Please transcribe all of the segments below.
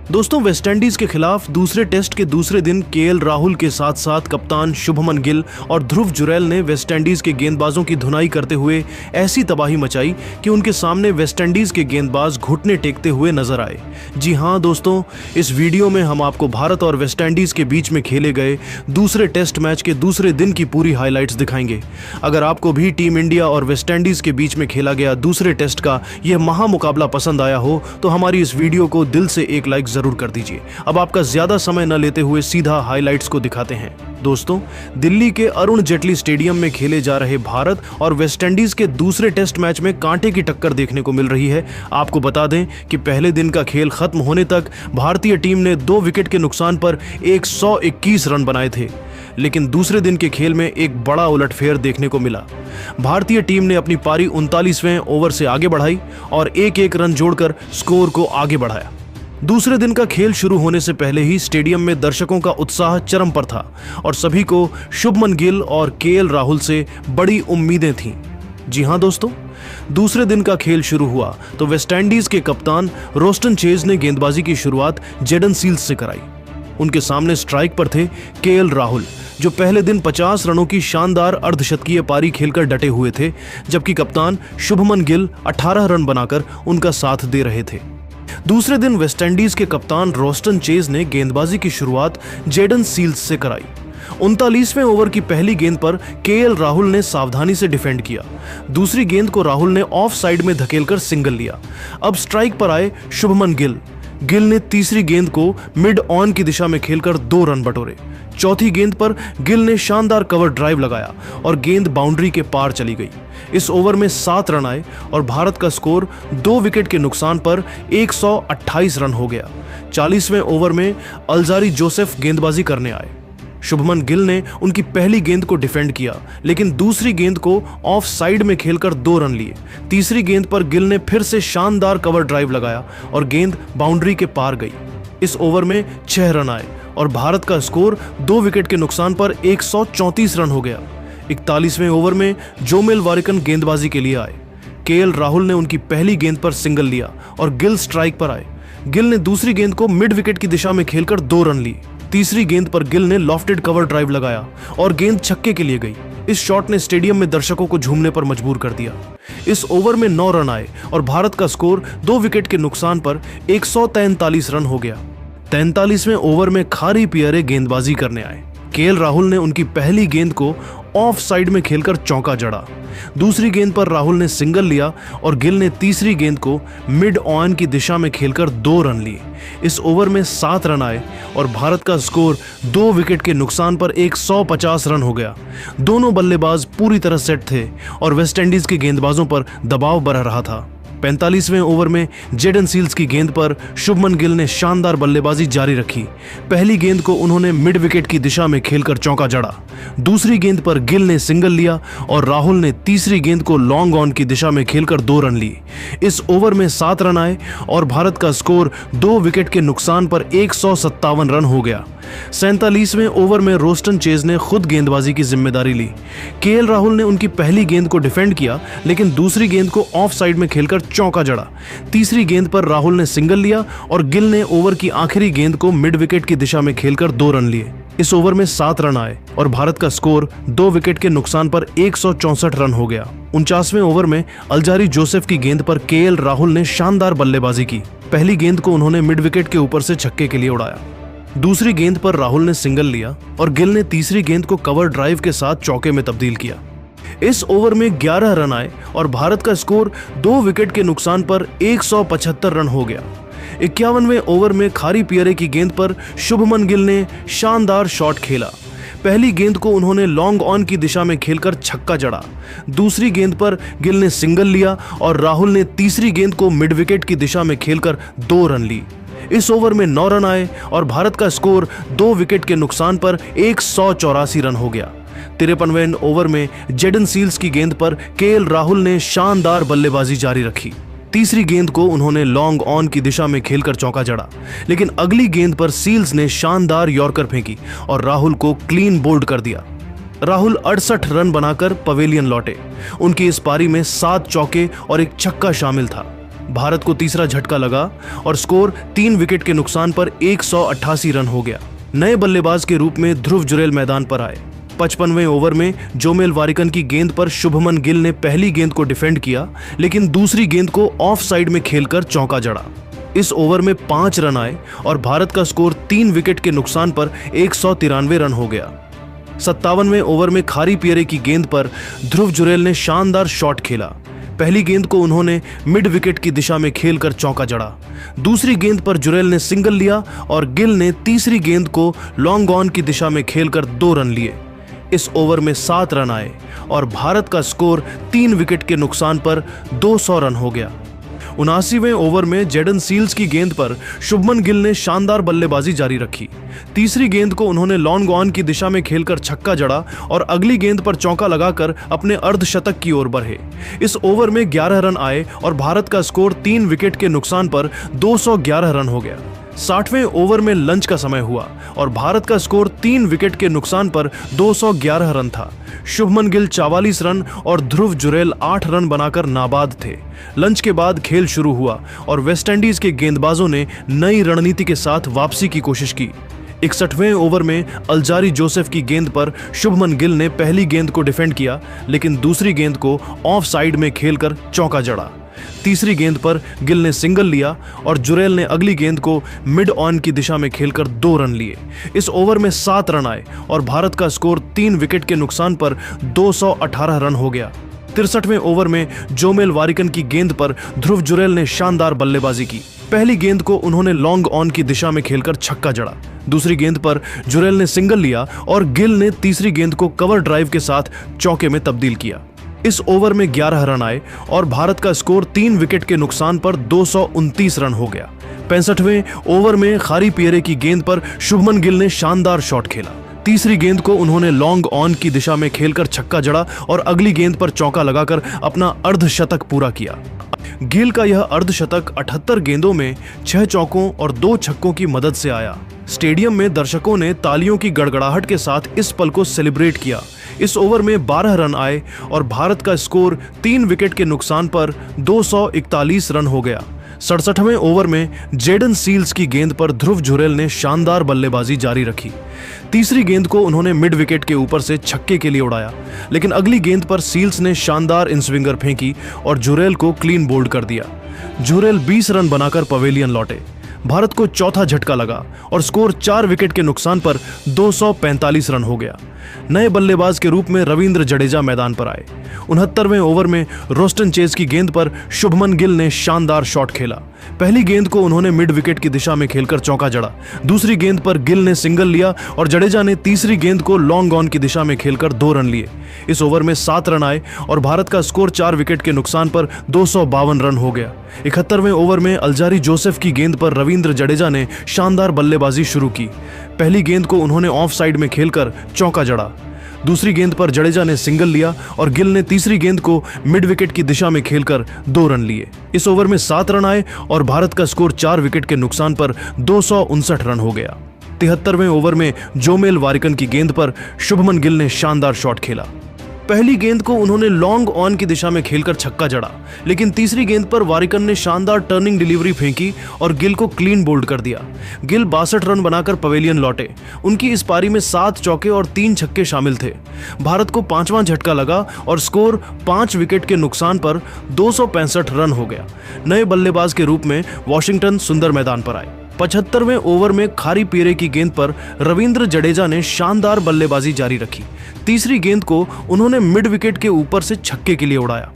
दोस्तों, वेस्टइंडीज के खिलाफ दूसरे टेस्ट के दूसरे दिन केएल राहुल के साथ साथ कप्तान शुभमन गिल और ध्रुव जुरैल ने वेस्टइंडीज के गेंदबाजों की धुनाई करते हुए ऐसी तबाही मचाई कि उनके सामने वेस्टइंडीज के गेंदबाज घुटने टेकते हुए नजर आए। जी हां दोस्तों, इस वीडियो में हम आपको भारत और वेस्टइंडीज के बीच में खेले गए दूसरे टेस्ट मैच के दूसरे दिन की पूरी हाईलाइट्स दिखाएंगे। अगर आपको भी टीम इंडिया और वेस्टइंडीज के बीच में खेला गया दूसरे टेस्ट का यह महामुकाबला पसंद आया हो तो हमारी इस वीडियो को दिल से एक लाइक जरूर कर दीजिए। अब आपका ज्यादा समय न लेते हुए सीधा हाइलाइट्स को दिखाते हैं। दोस्तों, दिल्ली के अरुण जेटली स्टेडियम में खेले जा रहे भारत और वेस्टइंडीज के दूसरे टेस्ट मैच में कांटे की टक्कर देखने को मिल रही है। आपको बता दें कि पहले दिन का खेल खत्म होने तक भारतीय टीम ने 2 विकेट के नुकसान पर 121 रन बनाए थे, लेकिन दूसरे दिन के खेल में एक बड़ा उलटफेर देखने को मिला। भारतीय टीम ने अपनी पारी 39वें ओवर से आगे बढ़ाई और एक रन जोड़कर स्कोर को आगे बढ़ाया। दूसरे दिन का खेल शुरू होने से पहले ही स्टेडियम में दर्शकों का उत्साह चरम पर था और सभी को शुभमन गिल और केएल राहुल से बड़ी उम्मीदें थीं। जी हां दोस्तों, दूसरे दिन का खेल शुरू हुआ तो वेस्टइंडीज के कप्तान रोस्टन चेज ने गेंदबाजी की शुरुआत जेडन सील्स से कराई। उनके सामने स्ट्राइक पर थे केएल राहुल, जो पहले दिन 50 रनों की शानदार अर्धशतकीय पारी खेलकर डटे हुए थे, जबकि कप्तान शुभमन गिल 18 रन बनाकर उनका साथ दे रहे थे। दूसरे दिन वेस्टइंडीज के कप्तान रोस्टन चेज ने गेंदबाजी की शुरुआत जेडन सील्स से कराई। 39वें ओवर की पहली गेंद पर केएल राहुल ने सावधानी से डिफेंड किया। दूसरी गेंद को राहुल ने ऑफ साइड में धकेलकर सिंगल लिया। अब स्ट्राइक पर आए शुभमन गिल। गिल ने तीसरी गेंद को मिड ऑन की दिशा में खेलकर 2 रन बटोरे। चौथी गेंद पर गिल ने शानदार कवर ड्राइव लगाया और गेंद बाउंड्री के पार चली गई। इस ओवर में 7 रन आए और भारत का स्कोर 2 विकेट के नुकसान पर 128 रन हो गया। 40वें ओवर में अलजारी जोसेफ गेंदबाजी करने आए। शुभमन गिल ने उनकी पहली गेंद को डिफेंड किया, लेकिन दूसरी गेंद को ऑफ साइड में खेलकर 2 रन लिए। तीसरी गेंद पर गिल ने फिर से शानदार कवर ड्राइव लगाया और गेंद बाउंड्री के पार गई। इस ओवर में 6 रन आए और भारत का स्कोर 2 विकेट के नुकसान पर 134 रन हो गया। 41वें ओवर में जोमेल वारिकन गेंदबाजी के लिए आए। केएल राहुल ने उनकी पहली गेंद पर सिंगल लिया और गिल स्ट्राइक पर आए। गिल ने दूसरी गेंद को मिड विकेट की दिशा में खेलकर 2 रन लिए। तीसरी गेंद पर गिल ने लॉफ्टेड कवर ड्राइव लगाया और गेंद छक्के के लिए गई। इस शॉट ने स्टेडियम में दर्शकों को झूमने पर मजबूर कर दिया। इस ओवर में 9 रन आए और भारत का स्कोर 2 विकेट के नुकसान पर 143 रन हो गया। 43वें ओवर में खारी पियरे गेंदबाजी करने आए। केएल राहुल ने उनकी पहली गेंद को ऑफ साइड में खेलकर चौका जड़ा। दूसरी गेंद पर राहुल ने सिंगल लिया और गिल ने तीसरी गेंद को मिड ऑन की दिशा में खेलकर 2 रन लिए। इस ओवर में 7 रन आए और भारत का स्कोर 2 विकेट के नुकसान पर 150 रन हो गया। दोनों बल्लेबाज पूरी तरह सेट थे और वेस्टइंडीज के गेंदबाजों पर दबाव बढ़ रहा था। 45वें ओवर में जेडन सील्स की गेंद पर शुभमन गिल ने शानदार बल्लेबाजी जारी रखी। पहली गेंद को उन्होंने मिड विकेट की दिशा में खेलकर चौका जड़ा। दूसरी गेंद पर गिल ने सिंगल लिया और राहुल ने तीसरी गेंद को लॉन्ग ऑन की दिशा में खेलकर 2 रन लिए। इस ओवर में 7 रन आए और भारत का स्कोर 2 विकेट के नुकसान पर 157 रन हो गया। 47वें ओवर में रोस्टन चेज ने खुद गेंदबाजी की जिम्मेदारी ली। केएल राहुल ने उनकी पहली गेंद को डिफेंड किया, लेकिन दूसरी गेंद को ऑफ साइड में खेलकर चौका जड़ा। तीसरी गेंद पर राहुल ने सिंगल लिया और गिल ने ओवर की आखिरी गेंद को मिड विकेट की दिशा में खेलकर 2 रन लिए। इस ओवर में 7 रन आए और भारत का स्कोर 2 विकेट के नुकसान पर 164 रन हो गया। 49वें ओवर में अलजारी जोसेफ की गेंद पर केएल राहुल ने शानदार बल्लेबाजी की। पहली गेंद को उन्होंने मिड विकेट के ऊपर से छक्के के लिए उड़ाया। दूसरी गेंद पर राहुल ने सिंगल लिया और गिल ने तीसरी गेंद को कवर ड्राइव के साथ चौके में तब्दील किया। इस ओवर में 11 रन आए और भारत का स्कोर 2 विकेट के नुकसान पर 175 रन हो गया। 51वें ओवर में खारी पियरे की गेंद पर शुभमन गिल ने शानदार शॉट खेला। पहली गेंद को उन्होंने लॉन्ग ऑन की दिशा में खेलकर छक्का जड़ा। दूसरी गेंद पर गिल ने सिंगल लिया और राहुल ने तीसरी गेंद को मिड विकेट की दिशा में खेलकर 2 रन ली। इस ओवर में 9 रन आए और भारत का स्कोर 2 विकेट के नुकसान पर 184 रन हो गया। 53वें ओवर में जेडन सील्स की गेंद पर केएल राहुल ने शानदार बल्लेबाजी जारी रखी। तीसरी गेंद को उन्होंने लॉन्ग ऑन की दिशा में खेलकर चौका जड़ा, लेकिन अगली गेंद पर सील्स ने शानदार यॉर्कर फेंकी और राहुल को क्लीन बोल्ड कर दिया। राहुल 68 रन बनाकर पवेलियन लौटे। उनकी इस पारी में 7 चौके और 1 छक्का शामिल था। भारत को तीसरा झटका लगा और स्कोर 3 विकेट के नुकसान पर 188 रन हो गया। नए बल्लेबाज के रूप में ध्रुव जुरैल मैदान पर आए। 55वें ओवर में जोमेल वारिकन की गेंद पर शुभमन गिल ने पहली गेंद को डिफेंड किया, लेकिन दूसरी गेंद को ऑफ साइड में खेलकर चौका जड़ा। इस ओवर में 5 रन आए और भारत का स्कोर 3 विकेट के नुकसान पर 193 रन हो गया। 57वें ओवर में खारी पियरे की गेंद पर ध्रुव जुरैल ने शानदार शॉट खेला। पहली गेंद को उन्होंने मिड विकेट की दिशा में खेलकर चौका जड़ा। दूसरी गेंद पर जुरैल ने सिंगल लिया और गिल ने तीसरी गेंद को लॉन्ग ऑन की दिशा में खेलकर 2 रन लिए। इस ओवर में 7 रन आए और भारत का स्कोर 3 विकेट के नुकसान पर 200 रन हो गया। 79वें ओवर में जेडन सील्स की गेंद पर शुभमन गिल ने शानदार बल्लेबाजी जारी रखी। तीसरी गेंद को उन्होंने लॉन्ग ऑन की दिशा में खेलकर छक्का जड़ा और अगली गेंद पर चौका लगाकर अपने अर्धशतक की ओर बढ़े। इस ओवर में 11 रन आए और भारत का स्कोर 3 विकेट के नुकसान पर 211 रन हो गया। 60वें ओवर में लंच का समय हुआ और भारत का स्कोर 3 विकेट के नुकसान पर 211 रन था। शुभमन गिल 44 रन और ध्रुव जुरैल 8 रन बनाकर नाबाद थे। लंच के बाद खेल शुरू हुआ और वेस्टइंडीज के गेंदबाजों ने नई रणनीति के साथ वापसी की कोशिश की। 61वें ओवर में अल्जारी जोसेफ की गेंद पर शुभमन गिल ने पहली गेंद को डिफेंड किया, लेकिन दूसरी गेंद को ऑफ साइड में खेलकर चौका जड़ा। तीसरी गेंद पर गिल ने सिंगल लिया और जुरैल ने अगली गेंद को मिड ऑन की दिशा में खेलकर 2 रन लिए। इस ओवर में 7 रन आए और भारत का स्कोर 3 विकेट के नुकसान पर 218 रन हो गया। 63वें ओवर में जोमेल वारिकन की गेंद पर ध्रुव जुरैल ने शानदार बल्लेबाजी की। पहली गेंद को उन्होंने लॉन्ग ऑन की दिशा में खेलकर छक्का जड़ा। दूसरी गेंद पर जुरैल ने सिंगल लिया और गिल ने तीसरी गेंद को कवर ड्राइव के साथ चौके में तब्दील किया। इस ओवर में 11 रन आए और भारत का स्कोर 3 विकेट के नुकसान पर 229 रन हो गया। 65वें ओवर में खारी पियरे की गेंद पर शुभमन गिल ने शानदार शॉट खेला। तीसरी गेंद को उन्होंने लॉन्ग ऑन की दिशा में खेलकर छक्का जड़ा और अगली गेंद पर चौका लगाकर अपना अर्धशतक पूरा किया। गिल का यह अर्धशतक 78 गेंदों में 6 चौकों और 2 छक्कों की मदद से आया। स्टेडियम में दर्शकों ने तालियों की गड़गड़ाहट के साथ इस पल को सेलिब्रेट किया। इस ओवर में 12 रन आए और भारत का स्कोर 3 विकेट के नुकसान पर 241 रन हो गया। 67वें ओवर में जेडन सील्स की गेंद पर ध्रुव जुरैल ने शानदार बल्लेबाजी जारी रखी। तीसरी गेंद को उन्होंने मिड विकेट के ऊपर से छक्के के लिए उड़ाया, लेकिन अगली गेंद पर सील्स ने शानदार इनस्विंगर फेंकी और जुरैल को क्लीन बोल्ड कर दिया। जुरैल 20 रन बनाकर पवेलियन लौटे। भारत को चौथा झटका लगा और स्कोर 4 विकेट के नुकसान पर 245 रन हो गया। नए बल्लेबाज के रूप में रविंद्र जडेजा मैदान पर आए। 69वें ओवर में रोस्टन चेज की गेंद पर शुभमन गिल ने शानदार शॉट खेला। पहली गेंद को उन्होंने मिड विकेट की दिशा में खेलकर चौका जड़ा। दूसरी गेंद पर गिल ने सिंगल लिया और जडेजा ने तीसरी गेंद को लॉन्ग ऑन की दिशा में खेलकर 2 रन लिए। इस ओवर में 7 रन आए और भारत का स्कोर 4 विकेट के नुकसान पर 252 रन हो गया। 71वें ओवर में अल्जारी जोसेफ की गेंद पर रविंद्र जडेजा ने शानदार बल्लेबाजी शुरू की। पहली गेंद को उन्होंने ऑफ साइड में खेलकर चौका जड़ा। दूसरी गेंद पर जडेजा ने सिंगल लिया और गिल ने तीसरी गेंद को मिड विकेट की दिशा में खेलकर 2 रन लिए। इस ओवर में 7 रन आए और भारत का स्कोर 4 विकेट के नुकसान पर 259 रन हो गया। 73वें ओवर में जोमेल वारिकन की गेंद पर शुभमन गिल ने शानदार शॉट खेला। पहली गेंद को उन्होंने लॉन्ग ऑन की दिशा में खेलकर छक्का जड़ा, लेकिन तीसरी गेंद पर वारिकन ने शानदार टर्निंग डिलीवरी फेंकी और गिल को क्लीन बोल्ड कर दिया। गिल 62 रन बनाकर पवेलियन लौटे। उनकी इस पारी में 7 चौके और 3 छक्के शामिल थे। भारत को 5वां झटका लगा और स्कोर 5 विकेट के नुकसान पर 265 रन हो गया। नए बल्लेबाज के रूप में वॉशिंगटन सुंदर मैदान पर आए। 75वें ओवर में खारी पियरे की गेंद पर रविंद्र जडेजा ने शानदार बल्लेबाजी जारी रखी। तीसरी गेंद को उन्होंने मिड विकेट के ऊपर से छक्के के लिए उड़ाया।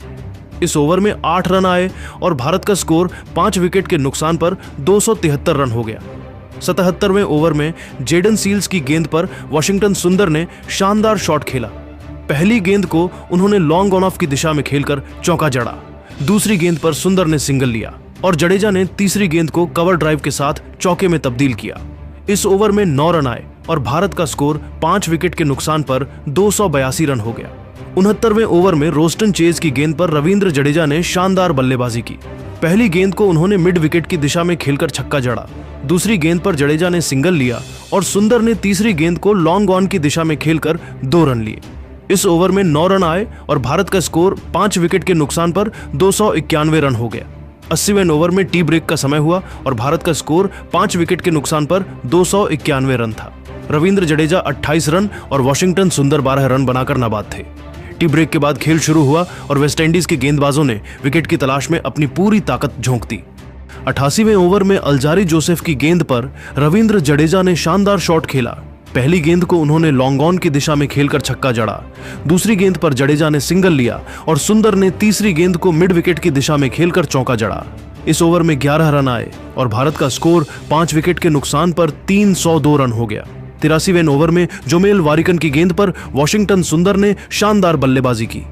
इस ओवर में 8 रन आए और भारत का स्कोर 5 विकेट के नुकसान पर 273 रन हो गया। 77वें ओवर में जेडन सील्स की गेंद पर वॉशिंगटन सुंदर ने शानदार शॉट खेला। पहली गेंद को उन्होंने लॉन्ग ऑन ऑफ की दिशा में खेलकर चौका जड़ा। दूसरी गेंद पर सुंदर ने सिंगल लिया और जडेजा ने तीसरी गेंद को कवर ड्राइव के साथ चौके में तब्दील किया। इस ओवर में 9 रन आए और भारत का स्कोर 5 विकेट के नुकसान पर 282 रन हो गया। 69वें ओवर में रोस्टन चेज की गेंद पर रविंद्र जडेजा ने शानदार बल्लेबाजी की। पहली गेंद को उन्होंने मिड विकेट की दिशा में खेलकर छक्का जड़ा। दूसरी गेंद पर जडेजा ने सिंगल लिया और सुंदर ने तीसरी गेंद को लॉन्ग ऑन की दिशा में खेलकर 2 रन लिए। इस ओवर में 9 रन आए और भारत का स्कोर 5 विकेट के नुकसान पर 291 रन हो गया। 80वें ओवर में टी ब्रेक का समय हुआ और भारत का स्कोर 5 विकेट के नुकसान पर 291 रन था। रविंद्र जडेजा 28 रन और वॉशिंगटन सुंदर 12 रन बनाकर नाबाद थे। टी ब्रेक के बाद खेल शुरू हुआ और वेस्टइंडीज के गेंदबाजों ने विकेट की तलाश में अपनी पूरी ताकत झोंक दी। 88वें ओवर में अल्जारी जोसेफ की गेंद पर रविंद्र जडेजा ने शानदार शॉट खेला। पहली गेंद को उन्होंने लॉन्ग ऑन की दिशा में खेलकर छक्का जड़ा। दूसरी गेंद पर जडेजा ने सिंगल लिया और सुंदर ने तीसरी गेंद को मिड विकेट की दिशा में खेलकर चौका जड़ा। इस ओवर में 11 रन आए और भारत का स्कोर 5 विकेट के नुकसान पर 302 रन हो गया। 83वें ओवर में जोमेल वारिकन की गेंद पर वॉशिंगटन सुंदर ने शानदार बल्लेबाजी की।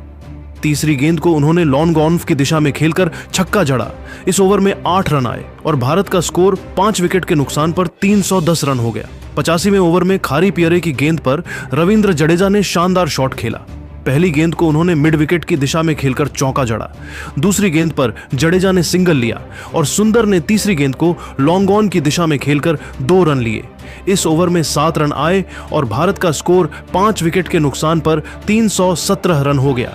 तीसरी गेंद को उन्होंने लॉन्ग ऑन की दिशा में खेलकर छक्का जड़ा। इस ओवर में 8 रन आए और भारत का स्कोर 5 विकेट के नुकसान पर 310 रन हो गया। 85वें ओवर में खारी पियरे की गेंद पर रविंद्र जडेजा ने शानदार शॉट खेला। पहली गेंद को उन्होंने मिड विकेट की दिशा में खेलकर चौका जड़ा। दूसरी गेंद पर जडेजा ने सिंगल लिया और सुंदर ने तीसरी गेंद को लॉन्ग ऑन की दिशा में खेलकर 2 रन लिए। इस ओवर में 7 रन आए और भारत का स्कोर 5 विकेट के नुकसान पर 317 रन हो गया।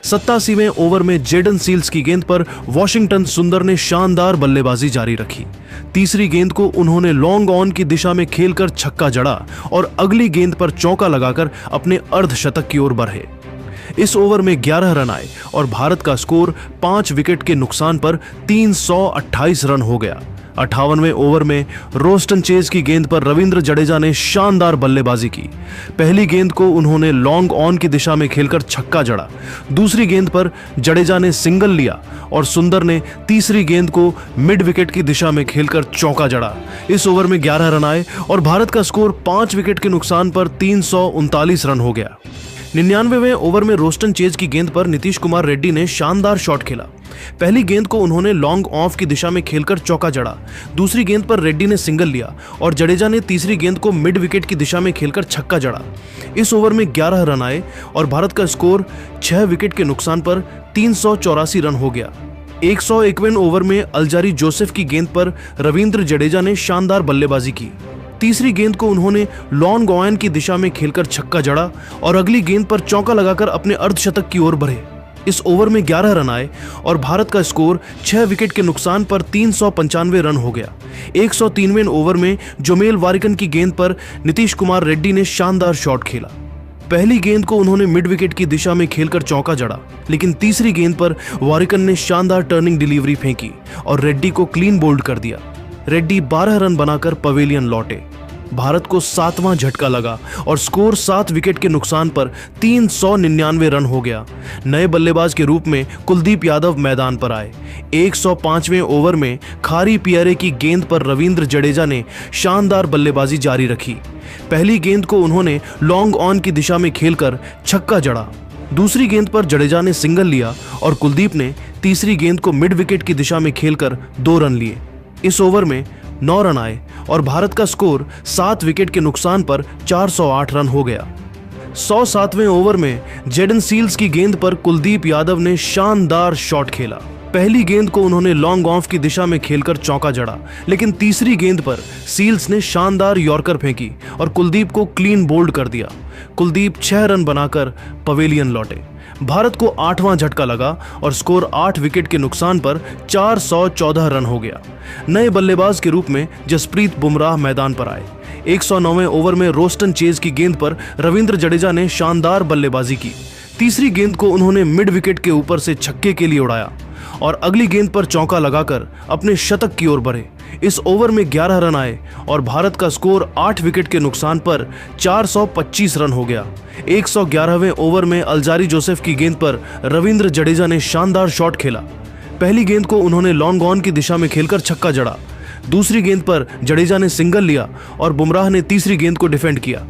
87वें ओवर में जेडन सील्स की गेंद पर वॉशिंगटन सुंदर ने शानदार बल्लेबाजी जारी रखी। तीसरी गेंद को उन्होंने लॉन्ग ऑन की दिशा में खेलकर छक्का जड़ा और अगली गेंद पर चौका लगाकर अपने अर्धशतक की ओर बढ़े। इस ओवर में 11 रन आए और भारत का स्कोर 5 विकेट के नुकसान पर 328 रन हो गया। 58वें ओवर में रोस्टन चेज की गेंद पर रविंद्र जडेजा ने शानदार बल्लेबाजी की। पहली गेंद को उन्होंने लॉन्ग ऑन की दिशा में खेलकर छक्का जड़ा। दूसरी गेंद पर जडेजा ने सिंगल लिया और सुंदर ने तीसरी गेंद को मिड विकेट की दिशा में खेलकर चौका जड़ा। इस ओवर में 11 रन आए और भारत का स्कोर 5 विकेट के नुकसान पर 339 रन हो गया। 99वें ओवर में रोस्टन चेज की गेंद पर नीतीश कुमार रेड्डी ने शानदार शॉट खेला। पहली गेंद को उन्होंने लॉन्ग ऑफ की दिशा में खेलकर चौका जड़ा। दूसरी गेंद पर रेड्डी ने सिंगल लिया और जडेजा ने तीसरी गेंद को मिड विकेट की दिशा में खेलकर छक्का जड़ा। इस ओवर में 11 रन आए और भारत का स्कोर 6 विकेट के नुकसान पर 384 रन हो गया। 101वें ओवर में अल्जारी जोसेफ की गेंद पर रविंद्र जडेजा ने शानदार बल्लेबाजी की। तीसरी गेंद को उन्होंने लॉन्ग ऑन की दिशा में खेलकर छक्का जड़ा और अगली गेंद पर चौका लगाकर अपने अर्धशतक की ओर बढ़े। इस ओवर में 11 रन आए और भारत का स्कोर 6 विकेट के नुकसान पर 395 रन हो गया। 103वें ओवर में जोमेल वारिकन की गेंद पर नीतीश कुमार रेड्डी ने शानदार शॉट खेला। पहली गेंद को उन्होंने मिड विकेट की दिशा में खेलकर चौका जड़ा, लेकिन तीसरी गेंद पर वारिकन ने शानदार टर्निंग डिलीवरी फेंकी और रेड्डी को क्लीन बोल्ड कर दिया। रेड्डी 12 रन बनाकर पवेलियन लौटे। भारत को 7वां झटका लगा और स्कोर 7 विकेट के नुकसान पर 399 रन हो गया। नए बल्लेबाज के रूप में कुलदीप यादव मैदान पर आए। 105वें ओवर में खारी पियरे की गेंद पर रविंद्र जडेजा ने शानदार बल्लेबाजी जारी रखी। पहली गेंद को उन्होंने लॉन्ग ऑन की दिशा में खेलकर छक्का जड़ा। दूसरी गेंद पर जडेजा ने सिंगल लिया और कुलदीप ने तीसरी गेंद को मिड विकेट की दिशा में खेलकर 2 रन लिए। इस ओवर में 9 रन आए और भारत का स्कोर 7 विकेट के नुकसान पर 408 रन हो गया। 107वें ओवर में जेडन सील्स की गेंद पर कुलदीप यादव ने शानदार शॉट खेला। पहली गेंद को उन्होंने लॉन्ग ऑफ की दिशा में खेलकर चौका जड़ा, लेकिन तीसरी गेंद पर सील्स ने शानदार यॉर्कर फेंकी और कुलदीप को क्लीन बोल्ड कर दिया। कुलदीप 6 रन बनाकर पवेलियन लौटे। भारत को 8वां झटका लगा और स्कोर 8 विकेट के नुकसान पर 414 रन हो गया। नए बल्लेबाज के रूप में जसप्रीत बुमराह मैदान पर आए। 109वें ओवर में रोस्टन चेज की गेंद पर रविंद्र जडेजा ने शानदार बल्लेबाजी की। तीसरी गेंद को उन्होंने मिड विकेट के ऊपर से छक्के के लिए उड़ाया और अगली गेंद पर चौका लगाकर अपने शतक की ओर बढ़े। इस ओवर में 11 रन आए और भारत का स्कोर 8 विकेट के नुकसान पर 425 रन हो गया। 111वें ओवर में अल्जारी जोसेफ की गेंद पर रविंद्र जडेजा ने शानदार शॉट खेला। पहली गेंद को उन्होंने लॉन्ग ऑन की दिशा में खेलकर छक्का जड़ा। दूसरी गेंद पर जडेजा ने सिंगल लिया और बुमराह ने तीसरी गेंद को डिफेंड किया।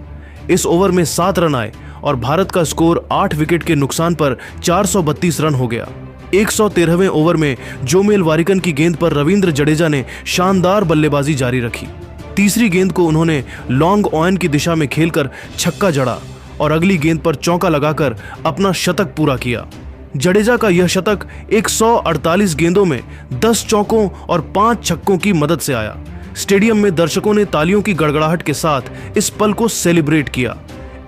इस ओवर में 7 रन आए और भारत का स्कोर 8 विकेट के नुकसान पर 432 रन हो गया। 113वें ओवर में जोमेल वारिकन की गेंद पर रविंद्र जडेजा ने शानदार बल्लेबाजी जारी रखी। तीसरी गेंद को उन्होंने लॉन्ग ऑन की दिशा में खेलकर छक्का जड़ा और अगली गेंद पर चौका लगाकर अपना शतक पूरा किया। जडेजा का यह शतक 148 गेंदों में 10 चौकों और 5 छक्कों की मदद से आया। स्टेडियम में दर्शकों ने तालियों की गड़गड़ाहट के साथ इस पल को सेलिब्रेट किया।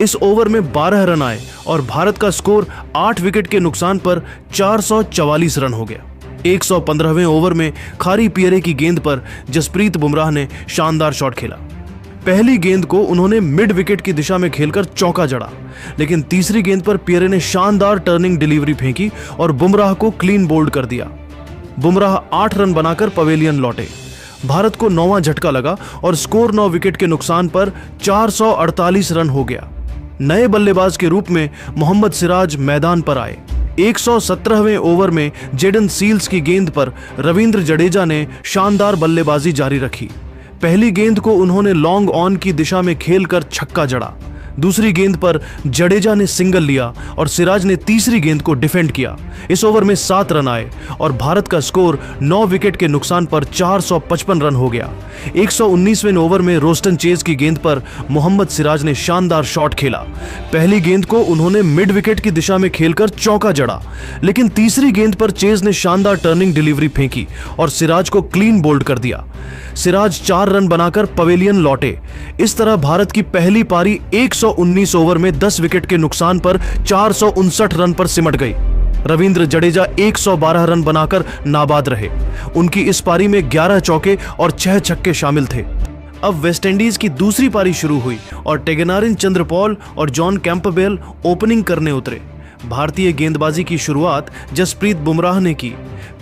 इस ओवर में 12 रन आए और भारत का स्कोर 8 विकेट के नुकसान पर 444 रन हो गया। 115वें ओवर में खारी पियरे की गेंद पर जसप्रीत बुमराह ने शानदार शॉट खेला। पहली गेंद को उन्होंने मिड विकेट की दिशा में खेलकर चौका जड़ा, लेकिन तीसरी गेंद पर पियरे ने शानदार टर्निंग डिलीवरी फेंकी और बुमराह को क्लीन बोल्ड कर दिया। बुमराह 8 रन बनाकर पवेलियन लौटे। भारत को 9वां झटका लगा और स्कोर 9 विकेट के नुकसान पर 448 रन हो गया। नए बल्लेबाज के रूप में मोहम्मद सिराज मैदान पर आए। 117वें ओवर में जेडन सील्स की गेंद पर रविंद्र जडेजा ने शानदार बल्लेबाजी जारी रखी। पहली गेंद को उन्होंने लॉन्ग ऑन की दिशा में खेलकर छक्का जड़ा। दूसरी गेंद पर जडेजा ने सिंगल लिया और सिराज ने तीसरी गेंद को डिफेंड किया। इस ओवर में 7 रन आए और भारत का स्कोर 9 विकेट के नुकसान पर 455 रन हो गया। 119वें ओवर में रोस्टन चेज की गेंद पर मोहम्मद सिराज ने शानदार शॉट खेला। पहली गेंद को उन्होंने मिड विकेट की दिशा में खेलकर चौका जड़ा, लेकिन तीसरी गेंद पर चेज ने शानदार टर्निंग डिलीवरी फेंकी और सिराज को क्लीन बोल्ड कर दिया। सिराज 4 रन बनाकर पवेलियन लौटे। इस तरह भारत की पहली पारी 119 ओवर में 10 विकेट के नुकसान पर 459 रन पर सिमट गई। रविंद्र जडेजा 112 रन बनाकर नाबाद रहे। उनकी इस पारी में 11 चौके और 6 छक्के शामिल थे। अब वेस्टइंडीज की दूसरी पारी शुरू हुई और टेगनारिन चंद्रपॉल और जॉन कैंपबेल ओपनिंग करने उतरे। भारतीय गेंदबाजी की शुरुआत जसप्रीत बुमराह ने की।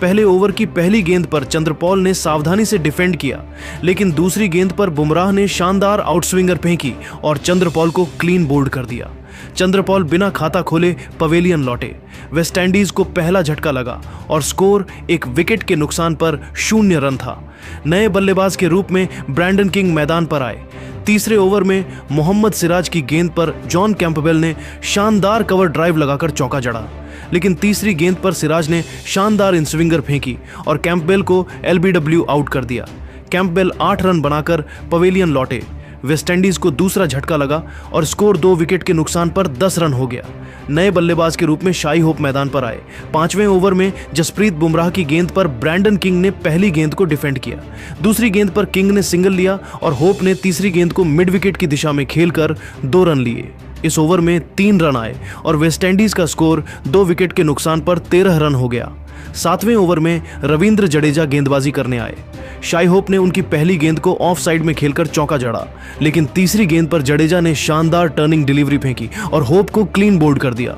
पहले ओवर की पहली गेंद पर चंद्रपॉल ने सावधानी से डिफेंड किया, लेकिन दूसरी गेंद पर बुमराह ने शानदार आउटस्विंगर फेंकी और चंद्रपॉल को क्लीन बोल्ड कर दिया। चंद्रपॉल बिना खाता खोले पवेलियन लौटे। वेस्टइंडीज को पहला झटका लगा और स्कोर 1 विकेट के नुकसान पर 0 रन था। नए बल्लेबाज के रूप में ब्रैंडन किंग मैदान पर आए। तीसरे ओवर में मोहम्मद सिराज की गेंद पर जॉन कैंपबेल ने शानदार कवर ड्राइव लगाकर चौका जड़ा, लेकिन तीसरी गेंद पर सिराज ने शानदार इनस्विंगर फेंकी और कैंपबेल को LBW आउट कर दिया। कैंपबेल 8 रन बनाकर पवेलियन लौटे। वेस्टइंडीज को दूसरा झटका लगा और स्कोर 2 विकेट के नुकसान पर 10 रन हो गया। नए बल्लेबाज के रूप में शाई होप मैदान पर आए। 5वें ओवर में जसप्रीत बुमराह की गेंद पर ब्रैंडन किंग ने पहली गेंद को डिफेंड किया। दूसरी गेंद पर किंग ने सिंगल लिया और होप ने तीसरी गेंद को मिड विकेट की दिशा में खेलकर 2 रन लिए। इस ओवर में 3 रन आए और वेस्टइंडीज का स्कोर 2 विकेट के नुकसान पर 13 रन हो गया। 7वें ओवर में रविंद्र जडेजा गेंदबाजी करने आए। शाई होप ने उनकी पहली गेंद को ऑफ साइड में खेलकर चौका जड़ा, लेकिन तीसरी गेंद पर जडेजा ने शानदार टर्निंग डिलीवरी फेंकी और होप को क्लीन बोल्ड कर दिया।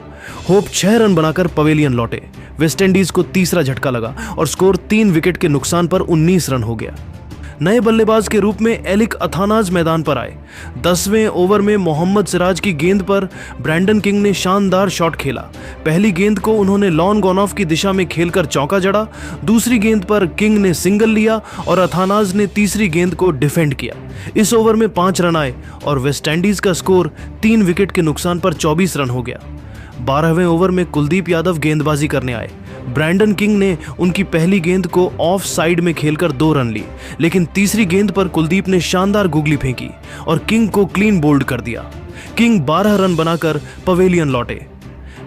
होप 6 रन बनाकर पवेलियन लौटे। वेस्टइंडीज को तीसरा झटका लगा और स्कोर 3 विकेट के नुकसान पर 19 रन हो गया। नए बल्लेबाज के रूप में एलिक अथानाज मैदान पर आए। 10वें ओवर में मोहम्मद सिराज की गेंद पर ब्रैंडन किंग ने शानदार शॉट खेला। पहली गेंद को उन्होंने लॉन्ग ऑन ऑफ की दिशा में खेलकर चौका जड़ा। दूसरी गेंद पर किंग ने सिंगल लिया और अथानाज ने तीसरी गेंद को डिफेंड किया। इस ओवर में 5 रन आए और वेस्टइंडीज का स्कोर 3 विकेट के नुकसान पर 24 रन हो गया। 12वें ओवर में कुलदीप यादव गेंदबाजी करने आए। ब्रैंडन किंग ने उनकी पहली गेंद को ऑफ साइड में खेलकर 2 रन लिए, लेकिन तीसरी गेंद पर कुलदीप ने शानदार गुगली फेंकी और किंग को क्लीन बोल्ड कर दिया। किंग 12 रन बनाकर पवेलियन लौटे।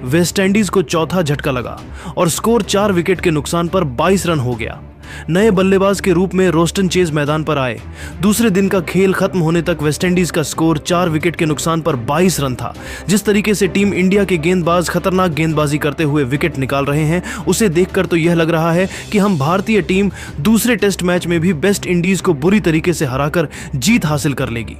वेस्टइंडीज को चौथा झटका लगा और स्कोर 4 विकेट के नुकसान पर 22 रन हो गया। नए बल्लेबाज के रूप में रोस्टन चेज मैदान पर आए। दूसरे दिन का खेल खत्म होने तक वेस्टइंडीज का स्कोर 4 विकेट के नुकसान पर 22 रन था। जिस तरीके से टीम इंडिया के गेंदबाज खतरनाक गेंदबाजी करते हुए विकेट निकाल रहे हैं, उसे देखकर तो यह लग रहा है कि हम भारतीय टीम दूसरे टेस्ट मैच में भी वेस्ट इंडीज को बुरी तरीके से हराकर जीत हासिल कर लेगी।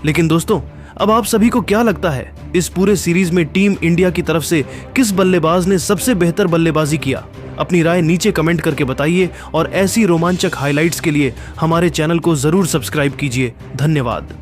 लेकिन दोस्तों, अब आप सभी को क्या लगता है, इस पूरे सीरीज में टीम इंडिया की तरफ से किस बल्लेबाज ने सबसे बेहतर बल्लेबाजी किया? अपनी राय नीचे कमेंट करके बताइए और ऐसी रोमांचक हाइलाइट्स के लिए हमारे चैनल को जरूर सब्सक्राइब कीजिए। धन्यवाद।